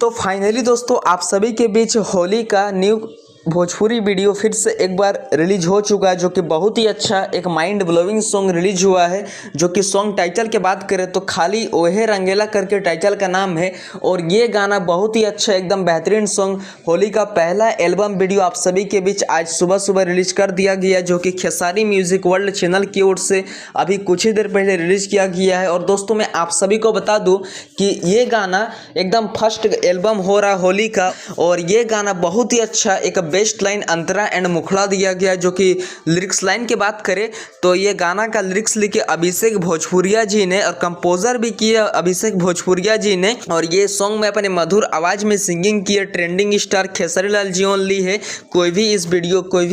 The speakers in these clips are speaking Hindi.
तो फाइनली दोस्तों आप सभी के बीच होली का न्यू भोजपुरी वीडियो फिर से एक बार रिलीज हो चुका है, जो कि बहुत ही अच्छा एक माइंड ब्लोइंग सॉन्ग रिलीज हुआ है। जो कि सॉन्ग टाइटल की बात करें तो खाली ओहे रंगेला करके टाइटल का नाम है। और ये गाना बहुत ही अच्छा एकदम बेहतरीन सॉन्ग होली का पहला एल्बम वीडियो आप सभी के बीच आज सुबह सुबह रिलीज कर दिया गया, जो कि खेसारी म्यूजिक वर्ल्ड चैनल की ओर से अभी कुछ ही देर पहले रिलीज किया गया है। और दोस्तों मैं आप सभी को बता दूं कि ये गाना एकदम फर्स्ट एल्बम हो रहा होली का, और ये गाना बहुत ही अच्छा एक बेस्ट लाइन अंतरा एंड मुखड़ा दिया गया। जो कि लिरिक्स लाइन की बात करें तो ये गाना का लिरिक्स लिखे अभिषेक भोजपुरिया जी ने और कंपोजर भी किया अभिषेक भोजपुरिया जी ने। और ये सॉन्ग में अपने मधुर आवाज में सिंगिंग किए trending star Khesari Lal ji only है। कोई भी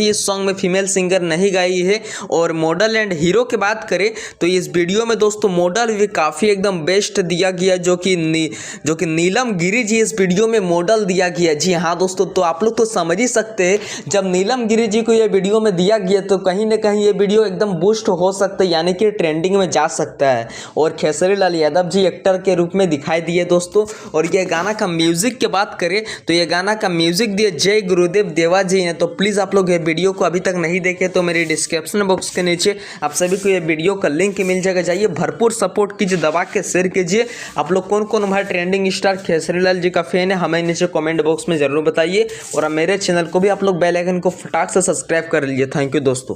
इस सॉन्ग में फीमेल सिंगर नहीं गाई है। और मॉडल एंड हीरो की बात करें तो इस वीडियो में दोस्तों मॉडल भी काफ़ी एकदम बेस्ट दिया गया, जो कि नीलम गिरी जी इस वीडियो में मॉडल दिया गया। जी हाँ दोस्तों, तो आप लोग तो समझ ही सकते हैं जब नीलम गिरी जी को ये वीडियो में दिया गया तो कहीं ना कहीं ये वीडियो एकदम बूस्ट हो सकता है, यानी कि ट्रेंडिंग में जा सकता है। और खेसारी लाल यादव जी एक्टर के रूप में दिखाई दिए दोस्तों। और ये गाना का म्यूजिक की बात करें तो ये गाना का म्यूजिक दिए जय गुरुदेव देवा जी हैं। तो प्लीज़ आप लोग ये वीडियो को अभी तक नहीं देखे तो मेरे डिस्क्रिप्शन बॉक्स के नीचे आप सभी को ये वीडियो का लिंक मिल जाएगा, जाइए भरपूर सपोर्ट कीजिए, दबा के शेयर कीजिए। आप लोग कौन कौन हमारे ट्रेंडिंग स्टार खेसारी लाल जी का फैन है हमें नीचे कमेंट बॉक्स में जरूर बताइए। और मेरे चैनल को भी आप लोग बेल आइकन को फटाक से सब्सक्राइब कर लीजिए। थैंक यू दोस्तों।